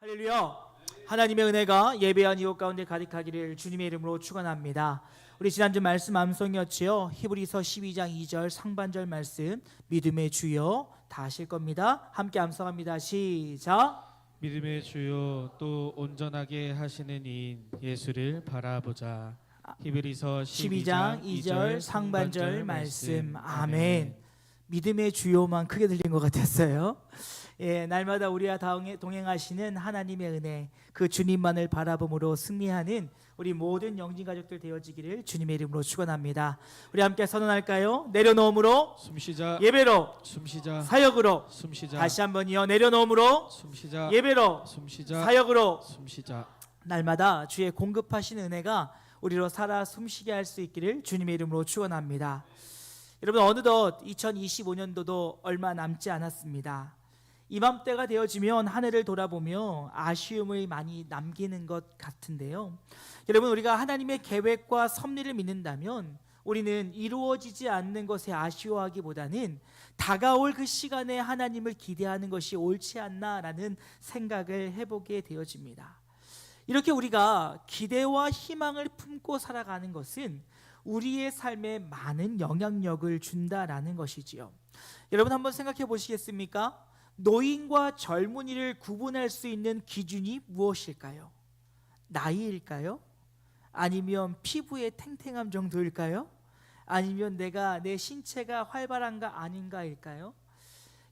할렐루야. 하나님의 은혜가 예배한 이웃 가운데 가득하기를 주님의 이름으로 축원합니다. 우리 지난주 말씀 암송이었지요. 히브리서 12장 2절 상반절 말씀, 믿음의 주여, 다 하실 겁니다. 함께 암송합니다. 시작. 믿음의 주요 또 온전하게 하시는 이인 예수를 바라보자. 히브리서 12장 2절 상반절 말씀. 아멘. 믿음의 주요만 크게 들린 것 같았어요. 날마다 우리와 동행하시는 하나님의 은혜, 그 주님만을 바라봄으로 승리하는 우리 모든 영진 가족들 되어지기를 주님의 이름으로 축원합니다. 우리 함께 선언할까요? 내려놓음으로 숨쉬자. 예배로 숨쉬자. 사역으로. 숨쉬자. 다시 한번요. 내려놓음으로 숨쉬자. 예배로 숨쉬자. 사역으로. 숨쉬자. 날마다 주의 공급하신 은혜가 우리로 살아 숨쉬게 할 수 있기를 주님의 이름으로 축원합니다. 여러분, 어느덧 2025년도도 얼마 남지 않았습니다. 이맘때가 되어지면 한 해를 돌아보며 아쉬움을 많이 남기는 것 같은데요. 여러분, 우리가 하나님의 계획과 섭리를 믿는다면 우리는 이루어지지 않는 것에 아쉬워하기보다는 다가올 그 시간에 하나님을 기대하는 것이 옳지 않나라는 생각을 해보게 되어집니다. 이렇게 우리가 기대와 희망을 품고 살아가는 것은 우리의 삶에 많은 영향력을 준다라는 것이지요. 여러분, 한번 생각해 보시겠습니까? 노인과 젊은이를 구분할 수 있는 기준이 무엇일까요? 나이일까요? 아니면 피부의 탱탱함 정도일까요? 아니면 내 신체가 활발한가 아닌가일까요?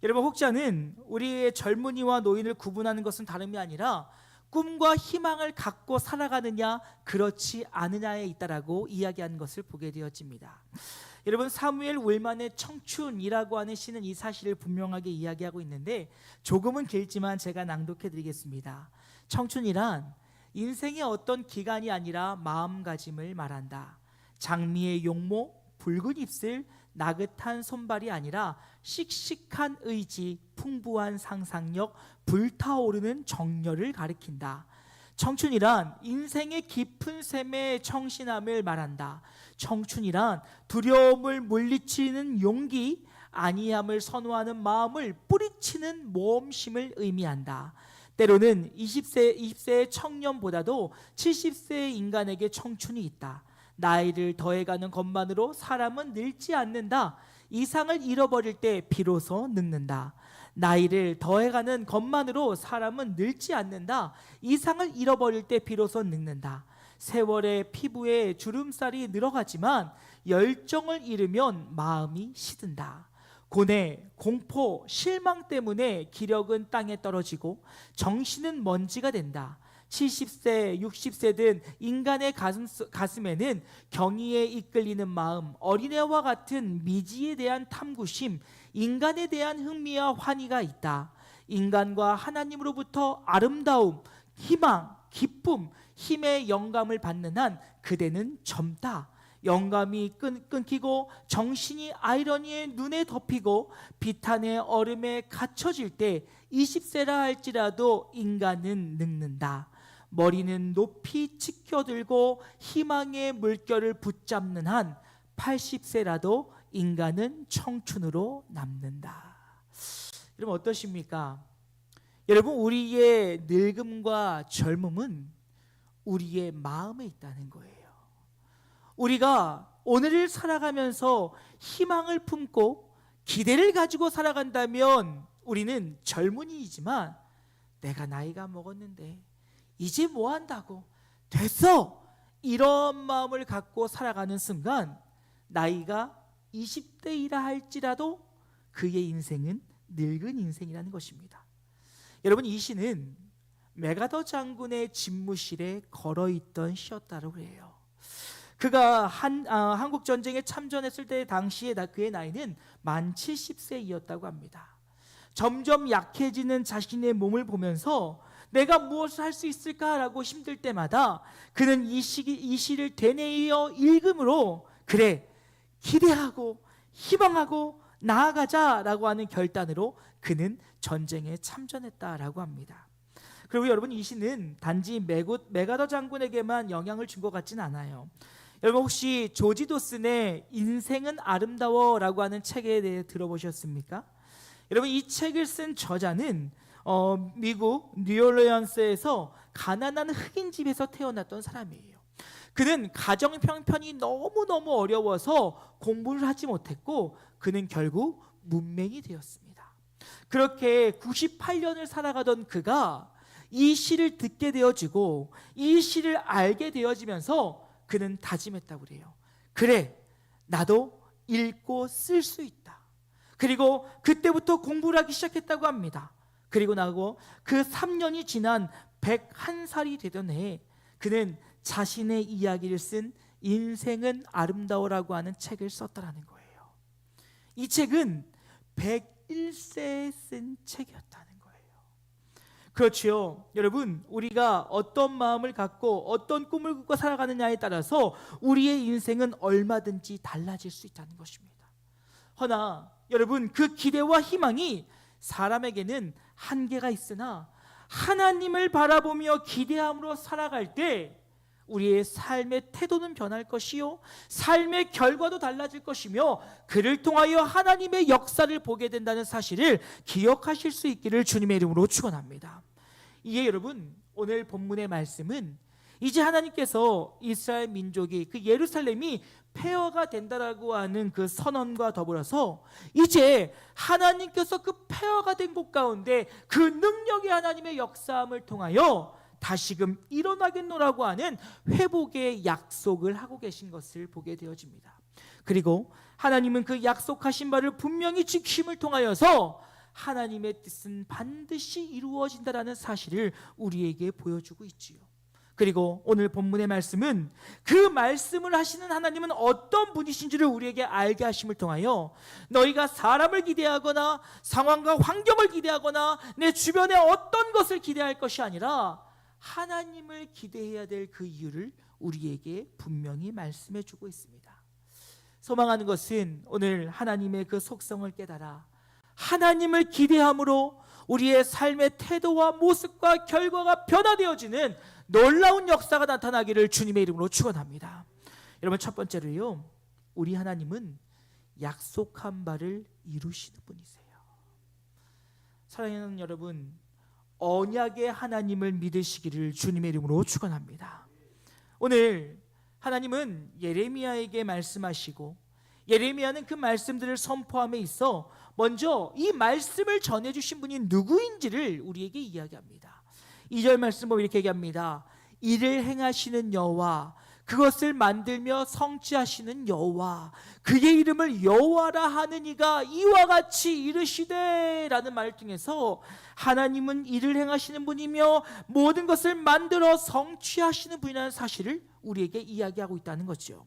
여러분, 혹자는 우리의 젊은이와 노인을 구분하는 것은 다름이 아니라 꿈과 희망을 갖고 살아가느냐 그렇지 않느냐에 있다라고 이야기하는 것을 보게 되어집니다. 여러분, 사무엘 울만의 청춘이라고 하는 시는 이 사실을 분명하게 이야기하고 있는데 조금은 길지만 제가 낭독해 드리겠습니다. 청춘이란 인생의 어떤 기간이 아니라 마음가짐을 말한다. 장미의 용모, 붉은 입술, 나긋한 손발이 아니라 씩씩한 의지, 풍부한 상상력, 불타오르는 정열을 가리킨다. 청춘이란 인생의 깊은 샘에 청신함을 말한다. 청춘이란 두려움을 물리치는 용기, 안이함을 선호하는 마음을 뿌리치는 모험심을 의미한다. 때로는 20세의 청년보다도 70세의 인간에게 청춘이 있다. 나이를 더해가는 것만으로 사람은 늙지 않는다. 이상을 잃어버릴 때 비로소 늙는다. 나이를 더해가는 것만으로 사람은 늙지 않는다. 이상을 잃어버릴 때 비로소 늙는다. 세월의 피부에 주름살이 늘어가지만 열정을 잃으면 마음이 시든다. 고뇌, 공포, 실망 때문에 기력은 땅에 떨어지고 정신은 먼지가 된다. 70세, 60세든 인간의 가슴에는 경의에 이끌리는 마음, 어린애와 같은 미지에 대한 탐구심, 인간에 대한 흥미와 환희가 있다. 인간과 하나님으로부터 아름다움, 희망, 기쁨, 힘의 영감을 받는 한 그대는 젊다. 영감이 끊기고 정신이 아이러니의 눈에 덮이고 비탄의 얼음에 갇혀질 때 20세라 할지라도 인간은 늙는다. 머리는 높이 치켜들고 희망의 물결을 붙잡는 한 80세라도 인간은 청춘으로 남는다. 여러분, 어떠십니까? 여러분, 우리의 늙음과 젊음은 우리의 마음에 있다는 거예요. 우리가 오늘을 살아가면서 희망을 품고 기대를 가지고 살아간다면 우리는 젊은이이지만 내가 나이가 먹었는데 이제 뭐 한다고 됐어, 이런 마음을 갖고 살아가는 순간 나이가 20대이라 할지라도 그의 인생은 늙은 인생이라는 것입니다. 여러분, 이 시는 메가더 장군의 집무실에 걸어있던 시였다고 해요. 그가 한국 전쟁에 참전했을 때 당시에 그의 나이는 만 70세이었다고 합니다. 점점 약해지는 자신의 몸을 보면서 내가 무엇을 할 수 있을까라고 힘들 때마다 그는 이 시를 되뇌어 읽음으로 그래, 기대하고 희망하고 나아가자라고 하는 결단으로 그는 전쟁에 참전했다라고 합니다. 그리고 여러분, 이 시는 단지 메가더 장군에게만 영향을 준 것 같진 않아요. 여러분, 혹시 조지 도슨의 인생은 아름다워라고 하는 책에 대해 들어보셨습니까? 여러분, 이 책을 쓴 저자는 미국 뉴올리언스에서 가난한 흑인 집에서 태어났던 사람이에요. 그는 가정 형편이 너무너무 어려워서 공부를 하지 못했고 그는 결국 문맹이 되었습니다. 그렇게 98년을 살아가던 그가 이 시를 듣게 되어지고 이 시를 알게 되어지면서 그는 다짐했다고 그래요. 그래, 나도 읽고 쓸 수 있다. 그리고 그때부터 공부를 하기 시작했다고 합니다. 그리고 나고 그 3년이 지난 101살이 되던 해에 그는 자신의 이야기를 쓴 인생은 아름다워라고 하는 책을 썼다라는 거예요. 이 책은 101세에 쓴 책이었다는 거예요. 그렇지요. 여러분, 우리가 어떤 마음을 갖고 어떤 꿈을 꾸고 살아가느냐에 따라서 우리의 인생은 얼마든지 달라질 수 있다는 것입니다. 허나 여러분, 그 기대와 희망이 사람에게는 한계가 있으나 하나님을 바라보며 기대함으로 살아갈 때 우리의 삶의 태도는 변할 것이요 삶의 결과도 달라질 것이며 그를 통하여 하나님의 역사를 보게 된다는 사실을 기억하실 수 있기를 주님의 이름으로 축원합니다. 이에 여러분, 오늘 본문의 말씀은 이제 하나님께서 이스라엘 민족이 그 예루살렘이 폐허가 된다라고 하는 그 선언과 더불어서 이제 하나님께서 그 폐허가 된 곳 가운데 그 능력의 하나님의 역사함을 통하여 다시금 일어나겠노라고 하는 회복의 약속을 하고 계신 것을 보게 되어집니다. 그리고 하나님은 그 약속하신 바를 분명히 지킴을 통하여서 하나님의 뜻은 반드시 이루어진다라는 사실을 우리에게 보여주고 있지요. 그리고 오늘 본문의 말씀은 그 말씀을 하시는 하나님은 어떤 분이신지를 우리에게 알게 하심을 통하여 너희가 사람을 기대하거나 상황과 환경을 기대하거나 내 주변에 어떤 것을 기대할 것이 아니라 하나님을 기대해야 될 그 이유를 우리에게 분명히 말씀해 주고 있습니다. 소망하는 것은 오늘 하나님의 그 속성을 깨달아 하나님을 기대함으로 우리의 삶의 태도와 모습과 결과가 변화되어지는 놀라운 역사가 나타나기를 주님의 이름으로 축원합니다. 여러분, 첫 번째로요, 우리 하나님은 약속한 바를 이루시는 분이세요. 사랑하는 여러분, 언약의 하나님을 믿으시기를 주님의 이름으로 축원합니다. 오늘 하나님은 예레미야에게 말씀하시고 예레미야는 그 말씀들을 선포함에 있어 먼저 이 말씀을 전해주신 분이 누구인지를 우리에게 이야기합니다. 2절 말씀 보면 이렇게 얘기합니다. 이를 행하시는 여호와, 그것을 만들며 성취하시는 여호와, 그의 이름을 여호와라 하는 이가 이와 같이 이르시되 라는 말을 통해서 하나님은 일을 행하시는 분이며 모든 것을 만들어 성취하시는 분이라는 사실을 우리에게 이야기하고 있다는 거죠.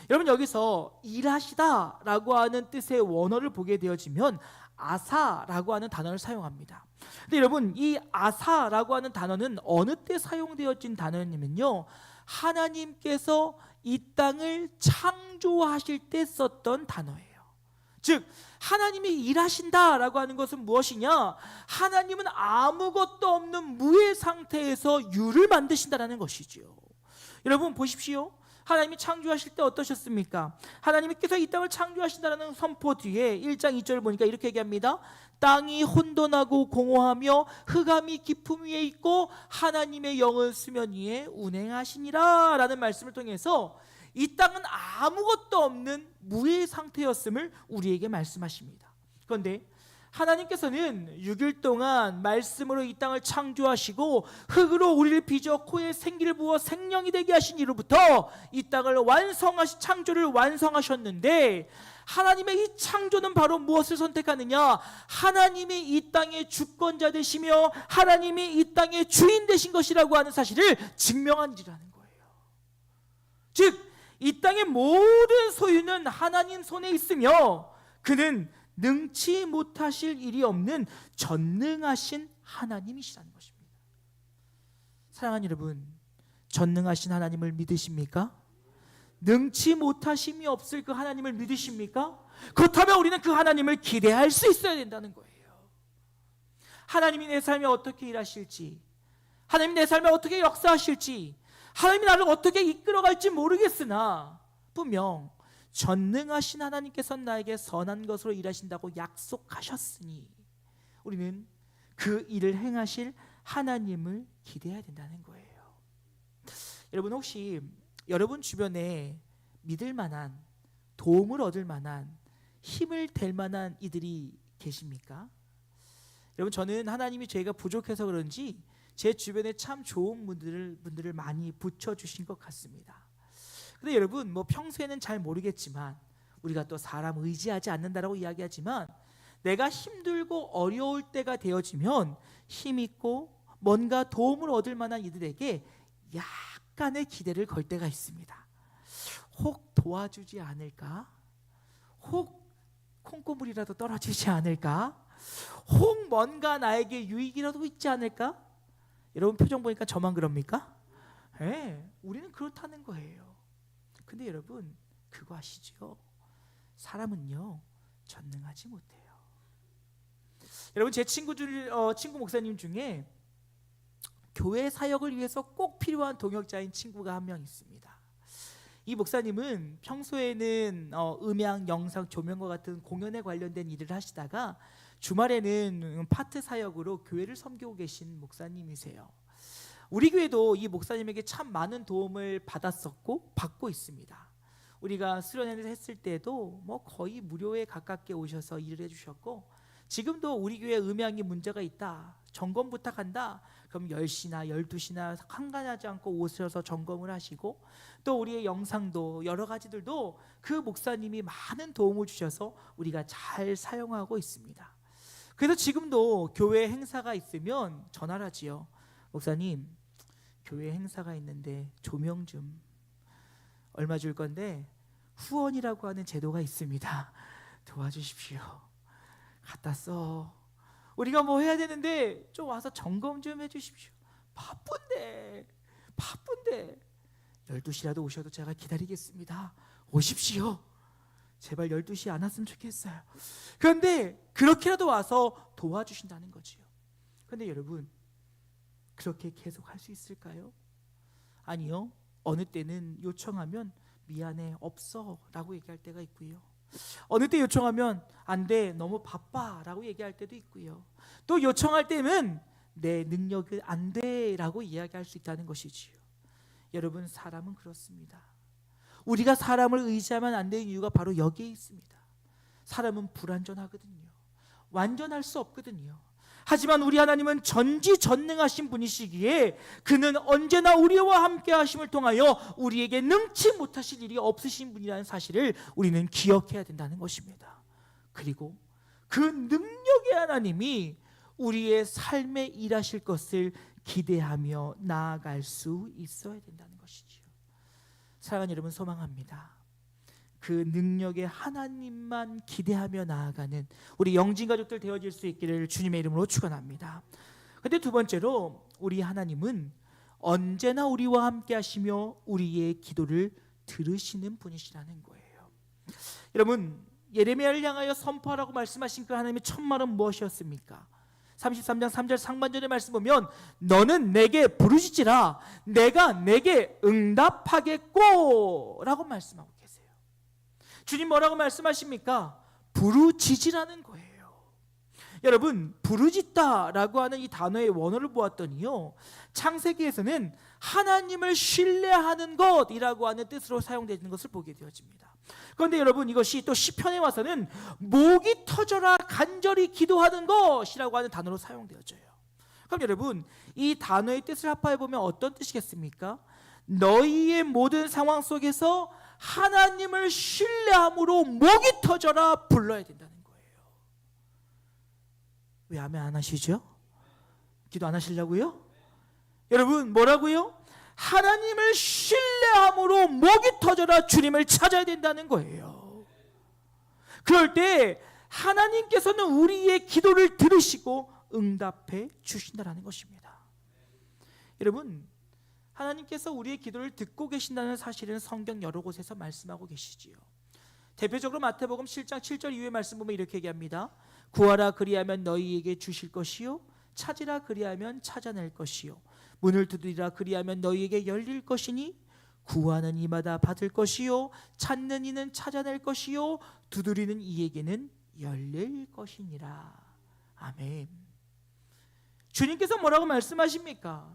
여러분, 여기서 일하시다 라고 하는 뜻의 원어를 보게 되어지면 아사라고 하는 단어를 사용합니다. 근데 여러분, 이 아사라고 하는 단어는 어느 때 사용되어진 단어냐면요, 하나님께서 이 땅을 창조하실 때 썼던 단어예요. 즉 하나님이 일하신다라고 하는 것은 무엇이냐? 하나님은 아무것도 없는 무의 상태에서 유를 만드신다라는 것이지요. 여러분 보십시오. 하나님이 창조하실 때 어떠셨습니까? 하나님께서 이 땅을 창조하신다는 선포 뒤에 1장 2절을 보니까 이렇게 얘기합니다. 땅이 혼돈하고 공허하며 흑암이 깊음 위에 있고 하나님의 영은 수면 위에 운행하시니라 라는 말씀을 통해서 이 땅은 아무것도 없는 무의 상태였음을 우리에게 말씀하십니다. 그런데 하나님께서는 6일 동안 말씀으로 이 땅을 창조하시고 흙으로 우리를 빚어 코에 생기를 부어 생명이 되게 하신 이로부터 이 땅을 창조를 완성하셨는데 하나님의 이 창조는 바로 무엇을 선택하느냐? 하나님이 이 땅의 주권자 되시며 하나님이 이 땅의 주인 되신 것이라고 하는 사실을 증명한 일이라는 거예요. 즉 이 땅의 모든 소유는 하나님 손에 있으며 그는 능치 못하실 일이 없는 전능하신 하나님이시라는 것입니다. 사랑하는 여러분, 전능하신 하나님을 믿으십니까? 능치 못하심이 없을 그 하나님을 믿으십니까? 그렇다면 우리는 그 하나님을 기대할 수 있어야 된다는 거예요. 하나님이 내 삶에 어떻게 일하실지, 하나님이 내 삶에 어떻게 역사하실지, 하나님이 나를 어떻게 이끌어갈지 모르겠으나 분명 전능하신 하나님께서 나에게 선한 것으로 일하신다고 약속하셨으니 우리는 그 일을 행하실 하나님을 기대해야 된다는 거예요. 여러분, 혹시 여러분 주변에 믿을 만한, 도움을 얻을 만한, 힘을 댈 만한 이들이 계십니까? 여러분, 저는 하나님이 저희가 부족해서 그런지 제 주변에 참 좋은 분들을 많이 붙여주신 것 같습니다. 근데 여러분, 평소에는 잘 모르겠지만, 우리가 또 사람 의지하지 않는다라고 이야기하지만, 내가 힘들고 어려울 때가 되어지면 힘있고 뭔가 도움을 얻을 만한 이들에게 약간의 기대를 걸 때가 있습니다. 혹 도와주지 않을까? 혹 콩고물이라도 떨어지지 않을까? 혹 뭔가 나에게 유익이라도 있지 않을까? 여러분 표정 보니까 저만 그럽니까? 네, 우리는 그렇다는 거예요. 근데 여러분, 그거 아시죠? 사람은요, 전능하지 못해요. 여러분, 제 친구 목사님 중에 교회 사역을 위해서 꼭 필요한 동역자인 친구가 한 명 있습니다. 이 목사님은 평소에는 음향, 영상, 조명과 같은 공연에 관련된 일을 하시다가 주말에는 파트 사역으로 교회를 섬기고 계신 목사님이세요. 우리 교회도 이 목사님에게 참 많은 도움을 받았었고 받고 있습니다. 우리가 수련회를 했을 때도 거의 무료에 가깝게 오셔서 일을 해주셨고, 지금도 우리 교회 음향이 문제가 있다, 점검 부탁한다, 그럼 10시나 12시나 한간하지 않고 오셔서 점검을 하시고, 또 우리의 영상도 여러 가지들도 그 목사님이 많은 도움을 주셔서 우리가 잘 사용하고 있습니다. 그래서 지금도 교회 행사가 있으면 전화를 하지요. 목사님, 교회 행사가 있는데 조명 좀 얼마 줄 건데 후원이라고 하는 제도가 있습니다. 도와주십시오. 갖다 써. 우리가 해야 되는데 좀 와서 점검 좀 해주십시오. 바쁜데 12시라도 오셔도 제가 기다리겠습니다. 오십시오. 제발 12시 안 왔으면 좋겠어요. 그런데 그렇게라도 와서 도와주신다는 거지요. 그런데 여러분, 그렇게 계속 할 수 있을까요? 아니요. 어느 때는 요청하면 미안해, 없어 라고 얘기할 때가 있고요. 어느 때 요청하면 안 돼, 너무 바빠 라고 얘기할 때도 있고요. 또 요청할 때는 내 능력이 안 돼 라고 이야기할 수 있다는 것이지요. 여러분, 사람은 그렇습니다. 우리가 사람을 의지하면 안 되는 이유가 바로 여기에 있습니다. 사람은 불완전하거든요. 완전할 수 없거든요. 하지만 우리 하나님은 전지전능하신 분이시기에 그는 언제나 우리와 함께 하심을 통하여 우리에게 능치 못하실 일이 없으신 분이라는 사실을 우리는 기억해야 된다는 것입니다. 그리고 그 능력의 하나님이 우리의 삶에 일하실 것을 기대하며 나아갈 수 있어야 된다는 것이지요. 사랑하는 여러분, 소망합니다. 그 능력의 하나님만 기대하며 나아가는 우리 영진 가족들 되어질 수 있기를 주님의 이름으로 축원합니다. 그런데 두 번째로, 우리 하나님은 언제나 우리와 함께 하시며 우리의 기도를 들으시는 분이시라는 거예요. 여러분, 예레미야를 향하여 선포하라고 말씀하신 그 하나님의 첫 말은 무엇이었습니까? 33장 3절 상반절의 말씀 보면, 너는 내게 부르짖으라 내가 내게 응답하겠고 라고 말씀하고 계세요. 주님 뭐라고 말씀하십니까? 부르짖으라는 거예요. 여러분, 부르짖다라고 하는 이 단어의 원어를 보았더니요, 창세기에서는 하나님을 신뢰하는 것이라고 하는 뜻으로 사용되는 것을 보게 되어집니다. 그런데 여러분, 이것이 또 시편에 와서는 목이 터져라 간절히 기도하는 것이라고 하는 단어로 사용되어져요. 그럼 여러분, 이 단어의 뜻을 합하여 보면 어떤 뜻이겠습니까? 너희의 모든 상황 속에서 하나님을 신뢰함으로 목이 터져라 불러야 된다는 거예요. 왜 아멘 안 하시죠? 기도 안 하시려고요? 여러분, 뭐라고요? 하나님을 신뢰함으로 목이 터져라 주님을 찾아야 된다는 거예요. 그럴 때 하나님께서는 우리의 기도를 들으시고 응답해 주신다는 것입니다. 여러분, 하나님께서 우리의 기도를 듣고 계신다는 사실은 성경 여러 곳에서 말씀하고 계시지요. 대표적으로 마태복음 7장 7절 이후의 말씀 보면 이렇게 얘기합니다. 구하라 그리하면 너희에게 주실 것이요, 찾으라 그리하면 찾아낼 것이요, 문을 두드리라 그리하면 너희에게 열릴 것이니 구하는 이마다 받을 것이요, 찾는 이는 찾아낼 것이요, 두드리는 이에게는 열릴 것이니라. 아멘. 주님께서 뭐라고 말씀하십니까?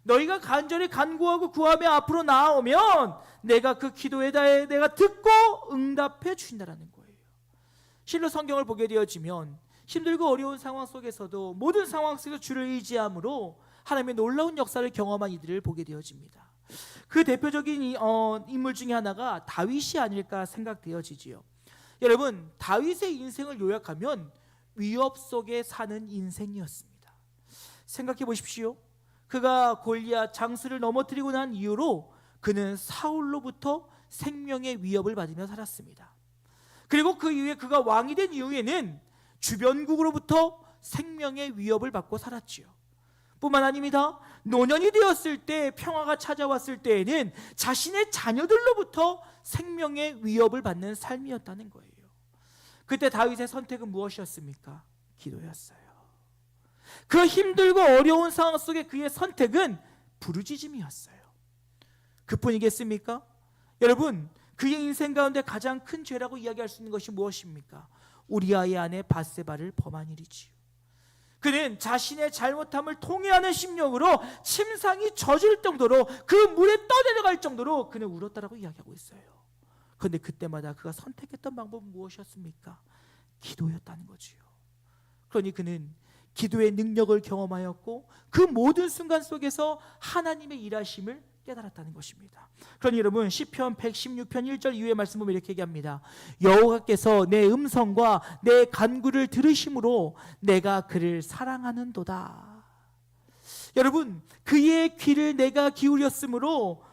너희가 간절히 간구하고 구하며 앞으로 나아오면 내가 그 기도에 대해 내가 듣고 응답해 주신다라는 거예요. 실로 성경을 보게 되어지면 힘들고 어려운 상황 속에서도 모든 상황 속에서 주를 의지함으로 하나님의 놀라운 역사를 경험한 이들을 보게 되어집니다. 그 대표적인 인물 중에 하나가 다윗이 아닐까 생각되어지지요. 여러분, 다윗의 인생을 요약하면 위협 속에 사는 인생이었습니다. 생각해 보십시오. 그가 골리앗 장수를 넘어뜨리고 난 이후로 그는 사울로부터 생명의 위협을 받으며 살았습니다. 그리고 그 이후에 그가 왕이 된 이후에는 주변국으로부터 생명의 위협을 받고 살았지요. 뿐만 아닙니다. 노년이 되었을 때, 평화가 찾아왔을 때에는 자신의 자녀들로부터 생명의 위협을 받는 삶이었다는 거예요. 그때 다윗의 선택은 무엇이었습니까? 기도였어요. 그 힘들고 어려운 상황 속에 그의 선택은 부르짖음이었어요. 그뿐이겠습니까? 여러분, 그의 인생 가운데 가장 큰 죄라고 이야기할 수 있는 것이 무엇입니까? 우리아의 아내 밧세바를 범한 일이지요. 그는 자신의 잘못함을 통회하는 심령으로 침상이 젖을 정도로 그 물에 떠내려갈 정도로 그는 울었다라고 이야기하고 있어요. 그런데 그때마다 그가 선택했던 방법은 무엇이었습니까? 기도였다는 거지요. 그러니 그는 기도의 능력을 경험하였고 그 모든 순간 속에서 하나님의 일하심을 깨달았다는 것입니다. 그러니 여러분, 시편 116편 1절 이후의 말씀 보면 이렇게 얘기합니다. 여호와께서 내 음성과 내 간구를 들으심으로 내가 그를 사랑하는도다. 여러분, 그의 귀를 내가 기울였으므로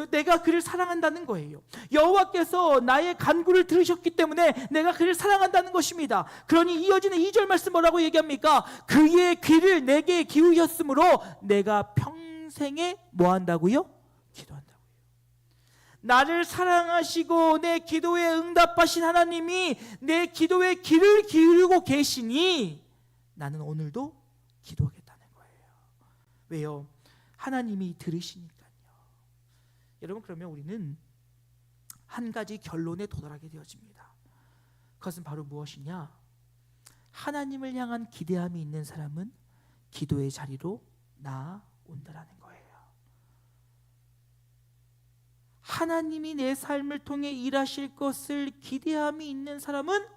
내가 그를 사랑한다는 거예요. 여호와께서 나의 간구를 들으셨기 때문에 내가 그를 사랑한다는 것입니다. 그러니 이어지는 2절 말씀 뭐라고 얘기합니까? 그의 귀를 내게 기울였으므로 내가 평생에 뭐 한다고요? 기도한다고요. 나를 사랑하시고 내 기도에 응답하신 하나님이 내 기도에 귀를 기울이고 계시니 나는 오늘도 기도하겠다는 거예요. 왜요? 하나님이 들으시니까요. 여러분, 그러면 우리는 한 가지 결론에 도달하게 되어집니다. 그것은 바로 무엇이냐? 하나님을 향한 기대함이 있는 사람은 기도의 자리로 나아온다라는 거예요. 하나님이 내 삶을 통해 일하실 것을 기대함이 있는 사람은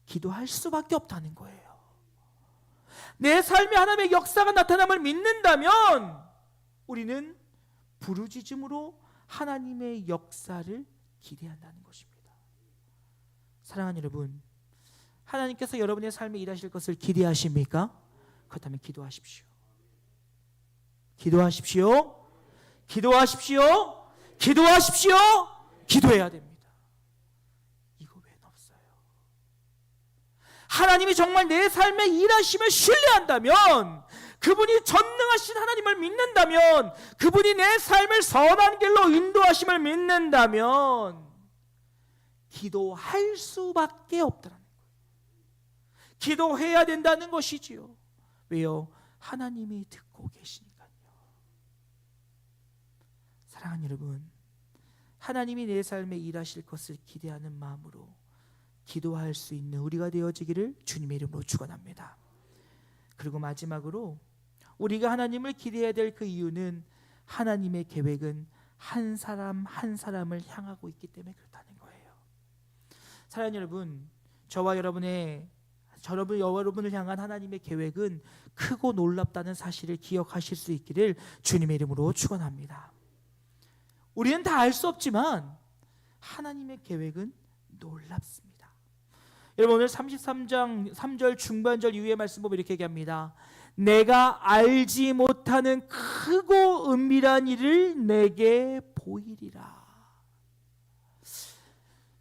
기도할 수밖에 없다는 거예요. 내 삶에 하나님의 역사가 나타남을 믿는다면 우리는 부르짖음으로 하나님의 역사를 기대한다는 것입니다. 사랑하는 여러분, 하나님께서 여러분의 삶에 일하실 것을 기대하십니까? 그렇다면 기도하십시오. 기도하십시오. 기도하십시오. 기도하십시오. 기도해야 됩니다. 이거 외엔 없어요. 하나님이 정말 내 삶에 일하심을 신뢰한다면, 그분이 전능하신 하나님을 믿는다면, 그분이 내 삶을 선한 길로 인도하심을 믿는다면 기도할 수밖에 없다는 거예요. 기도해야 된다는 것이지요. 왜요? 하나님이 듣고 계시니까요. 사랑하는 여러분, 하나님이 내 삶에 일하실 것을 기대하는 마음으로 기도할 수 있는 우리가 되어지기를 주님의 이름으로 축원합니다. 그리고 마지막으로 우리가 하나님을 기대해야 될 그 이유는 하나님의 계획은 한 사람 한 사람을 향하고 있기 때문에 그렇다는 거예요. 사랑하는 여러분, 저와 여러분을 향한 하나님의 계획은 크고 놀랍다는 사실을 기억하실 수 있기를 주님의 이름으로 축원합니다. 우리는 다 알 수 없지만 하나님의 계획은 놀랍습니다. 여러분, 오늘 33장 3절 중반절 이후의 말씀 보면 이렇게 얘기합니다. 내가 알지 못하는 크고 은밀한 일을 내게 보이리라.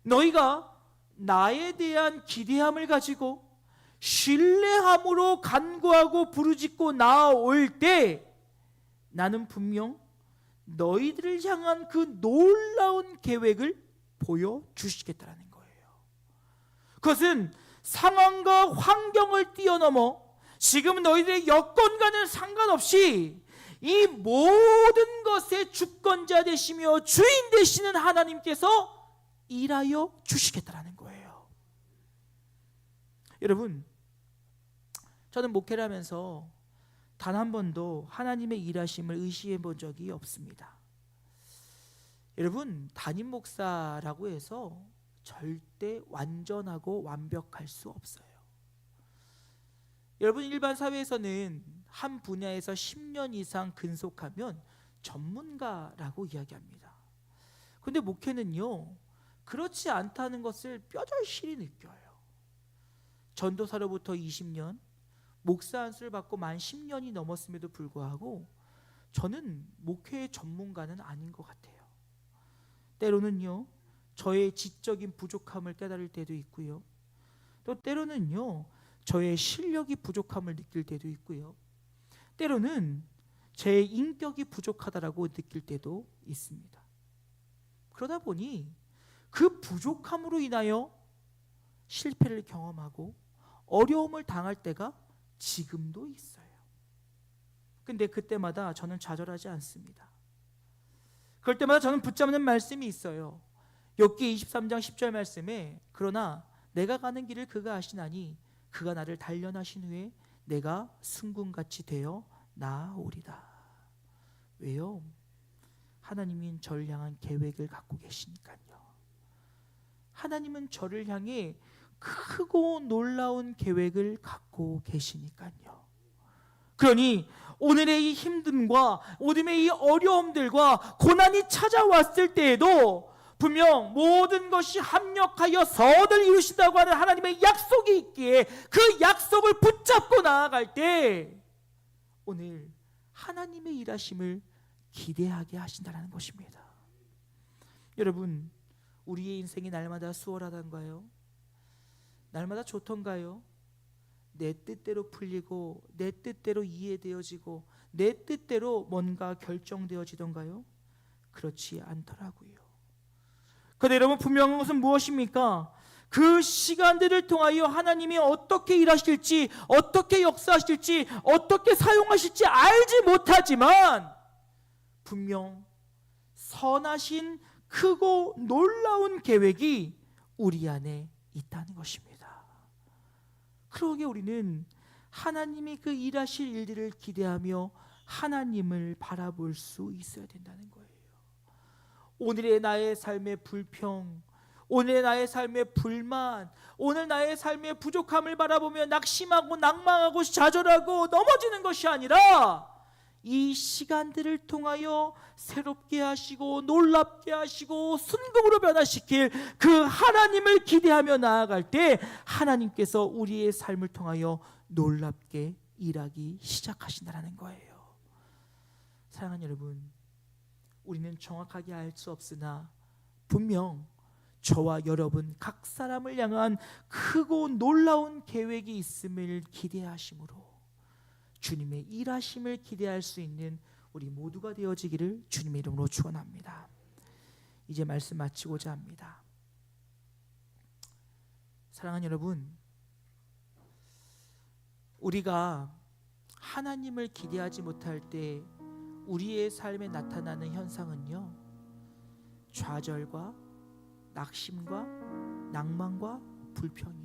너희가 나에 대한 기대함을 가지고 신뢰함으로 간구하고 부르짖고 나아올 때 나는 분명 너희들을 향한 그 놀라운 계획을 보여주시겠다는 거예요. 그것은 상황과 환경을 뛰어넘어 지금 너희들의 여건과는 상관없이 이 모든 것의 주권자 되시며 주인 되시는 하나님께서 일하여 주시겠다는 거예요. 여러분, 저는 목회를 하면서 단 한 번도 하나님의 일하심을 의심해 본 적이 없습니다. 여러분, 담임 목사라고 해서 절대 완전하고 완벽할 수 없어요. 여러분, 일반 사회에서는 한 분야에서 10년 이상 근속하면 전문가라고 이야기합니다. 그런데 목회는요, 그렇지 않다는 것을 뼈저실히 느껴요. 전도사로부터 20년, 목사 안수를 받고 만 10년이 넘었음에도 불구하고 저는 목회의 전문가는 아닌 것 같아요. 때로는요, 저의 지적인 부족함을 깨달을 때도 있고요, 또 때로는요, 저의 실력이 부족함을 느낄 때도 있고요, 때로는 제 인격이 부족하다라고 느낄 때도 있습니다. 그러다 보니 그 부족함으로 인하여 실패를 경험하고 어려움을 당할 때가 지금도 있어요. 근데 그때마다 저는 좌절하지 않습니다. 그럴 때마다 저는 붙잡는 말씀이 있어요. 욥기 23장 10절 말씀에 그러나 내가 가는 길을 그가 아시나니 그가 나를 단련하신 후에 내가 순금같이 되어 나아오리다. 왜요? 하나님은 저를 향한 계획을 갖고 계시니까요. 하나님은 저를 향해 크고 놀라운 계획을 갖고 계시니까요. 그러니 오늘의 이 힘듦과 오늘의 이 어려움들과 고난이 찾아왔을 때에도 분명 모든 것이 합력하여 선을 이루신다고 하는 하나님의 약속이 있기에 그 약속을 붙잡고 나아갈 때 오늘 하나님의 일하심을 기대하게 하신다는 것입니다. 여러분, 우리의 인생이 날마다 수월하던가요? 날마다 좋던가요? 내 뜻대로 풀리고 내 뜻대로 이해되어지고 내 뜻대로 뭔가 결정되어지던가요? 그렇지 않더라고요. 그런데 여러분, 분명한 것은 무엇입니까? 그 시간들을 통하여 하나님이 어떻게 일하실지, 어떻게 역사하실지, 어떻게 사용하실지 알지 못하지만 분명 선하신 크고 놀라운 계획이 우리 안에 있다는 것입니다. 그러기에 우리는 하나님이 그 일하실 일들을 기대하며 하나님을 바라볼 수 있어야 된다는 거예요. 오늘의 나의 삶의 불평, 오늘의 나의 삶의 불만, 오늘 나의 삶의 부족함을 바라보며 낙심하고 낭망하고 좌절하고 넘어지는 것이 아니라 이 시간들을 통하여 새롭게 하시고 놀랍게 하시고 순금으로 변화시킬 그 하나님을 기대하며 나아갈 때 하나님께서 우리의 삶을 통하여 놀랍게 일하기 시작하신다는 거예요. 사랑하는 여러분, 우리는 정확하게 알 수 없으나 분명 저와 여러분 각 사람을 향한 크고 놀라운 계획이 있음을 기대하심으로 주님의 일하심을 기대할 수 있는 우리 모두가 되어지기를 주님의 이름으로 축원합니다. 이제 말씀 마치고자 합니다. 사랑하는 여러분, 우리가 하나님을 기대하지 못할 때 우리의 삶에 나타나는 현상은요, 좌절과 낙심과 낭만과 불평이에요.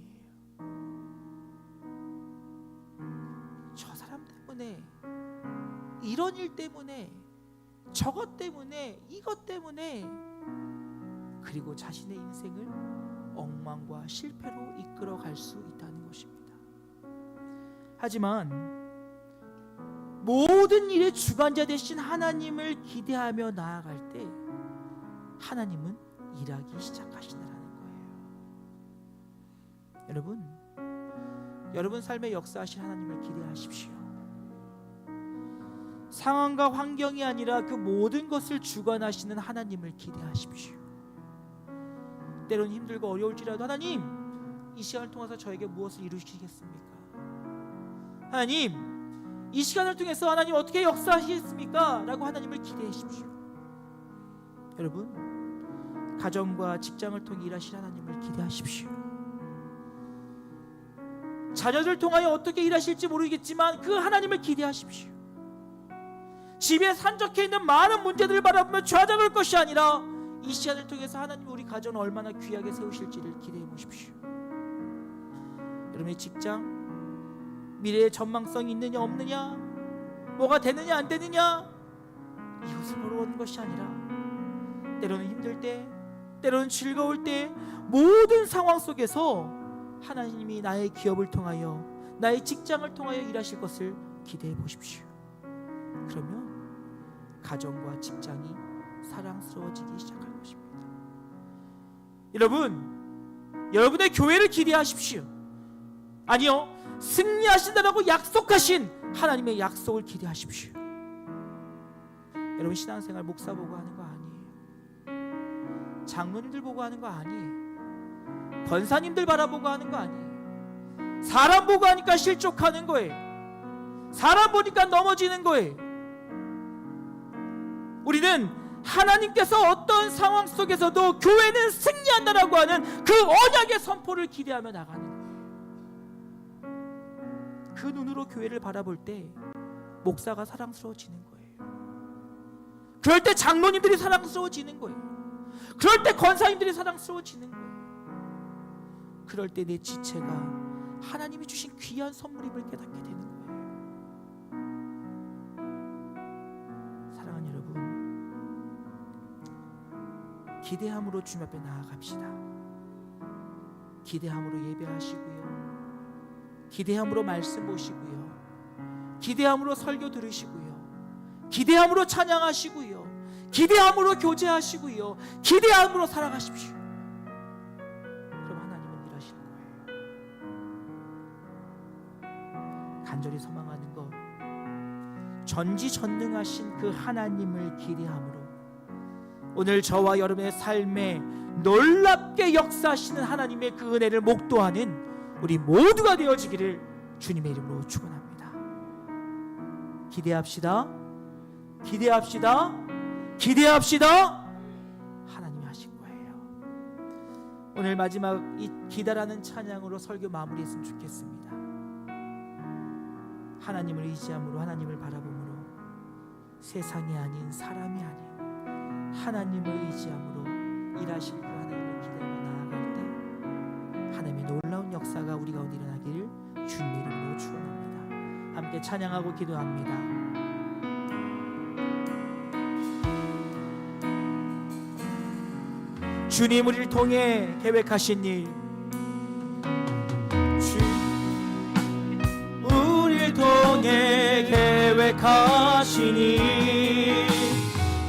저 사람 때문에, 이런 일 때문에, 저것 때문에, 이것 때문에, 그리고 자신의 인생을 엉망과 실패로 이끌어갈 수 있다는 것입니다. 하지만 모든 일의 주관자 되신 하나님을 기대하며 나아갈 때 하나님은 일하기 시작하신다는 거예요. 여러분 삶의 역사하신 하나님을 기대하십시오. 상황과 환경이 아니라 그 모든 것을 주관하시는 하나님을 기대하십시오. 때로는 힘들고 어려울지라도 하나님, 이 시간을 통해서 저에게 무엇을 이루시겠습니까? 하나님, 이 시간을 통해서 하나님 어떻게 역사하시겠습니까? 라고 하나님을 기대하십시오. 여러분, 가정과 직장을 통해 일하실 하나님을 기대하십시오. 자녀들 통하여 어떻게 일하실지 모르겠지만 그 하나님을 기대하십시오. 집에 산적해 있는 많은 문제들을 바라보며 좌절할 것이 아니라 이 시간을 통해서 하나님 우리 가정을 얼마나 귀하게 세우실지를 기대해 보십시오. 여러분의 직장, 미래의 전망성이 있느냐 없느냐, 뭐가 되느냐 안 되느냐 이것을 보러 오는 것이 아니라 때로는 힘들 때, 때로는 즐거울 때 모든 상황 속에서 하나님이 나의 기업을 통하여, 나의 직장을 통하여 일하실 것을 기대해 보십시오. 그러면 가정과 직장이 사랑스러워지기 시작할 것입니다. 여러분의 교회를 기대하십시오. 아니요, 승리하신다라고 약속하신 하나님의 약속을 기대하십시오. 여러분, 신앙생활 목사 보고 하는 거 아니에요. 장로님들 보고 하는 거 아니에요. 권사님들 바라보고 하는 거 아니에요. 사람 보고 하니까 실족하는 거예요. 사람 보니까 넘어지는 거예요. 우리는 하나님께서 어떤 상황 속에서도 교회는 승리한다라고 하는 그 언약의 선포를 기대하며 나가는 거예요. 그 눈으로 교회를 바라볼 때 목사가 사랑스러워지는 거예요. 그럴 때 장로님들이 사랑스러워지는 거예요. 그럴 때 권사님들이 사랑스러워지는 거예요. 그럴 때 내 지체가 하나님이 주신 귀한 선물임을 깨닫게 되는 거예요. 사랑하는 여러분, 기대함으로 주님 앞에 나아갑시다. 기대함으로 예배하시고요, 기대함으로 말씀 보시고요, 기대함으로 설교 들으시고요, 기대함으로 찬양하시고요, 기대함으로 교제하시고요, 기대함으로 살아가십시오. 그럼 하나님은 일하실 거예요. 간절히 소망하는 것, 전지전능하신 그 하나님을 기대함으로 오늘 저와 여러분의 삶에 놀랍게 역사하시는 하나님의 그 은혜를 목도하는 우리 모두가 되어지기를 주님의 이름으로 축원합니다. 기대합시다. 기대합시다. 기대합시다. 하나님이 하실 거예요. 오늘 마지막 이 기다라는 찬양으로 설교 마무리했으면 좋겠습니다. 하나님을 의지함으로, 하나님을 바라봄으로, 세상이 아닌, 사람이 아닌 하나님을 의지함으로 일하실 그 하나님을 기대하며 나아갈 때 하나님의 놀라운 역사가 우리 가운데 일어나기를 주님의 이름으로 축원합니다. 함께 찬양하고 기도합니다. 주님, 우리를 통해 계획하신 일, 우리를 통해 계획하신 일,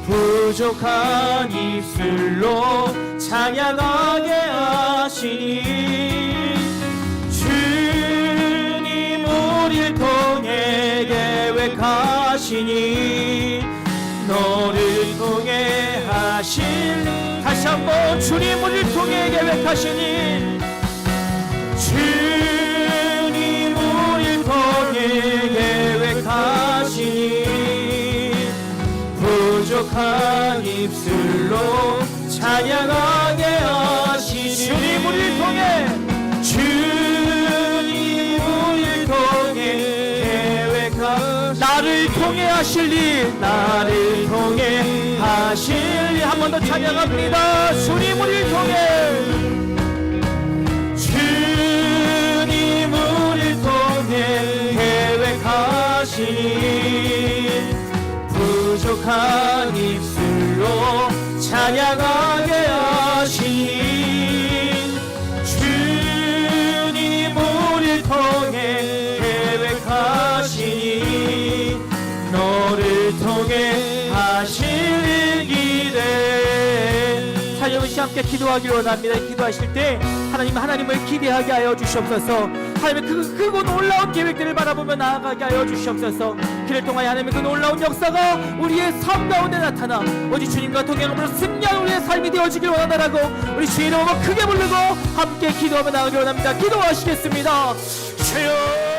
부족한 입술로 찬양하게 하시니, 주님 우리를 통해 계획하시니, 너를 통해 하실 일, 다시 한번 주님 우리를 통해 계획하시니, 주님 우리를 통해 계획하시니, 부족한 입술로 찬양하게 하시니, 주님 우리를 통해, 주님 우리를 통해 계획하시니, 나를 통해 하실 일, 나를 통해 하실 일, 한 번 더 찬양합니다. 주님 우리를 통해, 주님 우리를 통해 계획하시니, 부족한 입술로 찬양하게 하시니, 주님 우리를 통해 계획하시니, 너를 통해 하실 일 기대. 사랑하는 함께 기도하기를 원합니다. 기도하실 때 하나님을 기대하게 하여 주시옵소서. 하나님의 그 크고 놀라운 계획들을 바라보며 나아가게 하여 주시옵소서. 그를 통하여 하나님의 그 놀라운 역사가 우리의 삶 가운데 나타나 오직 주님과 동행함으로 승리하는 우리의 삶이 되어지길 원한다라고 우리 주의 이름으로 크게 부르고 함께 기도하며 나아가기를 원합니다. 기도하시겠습니다. 주여.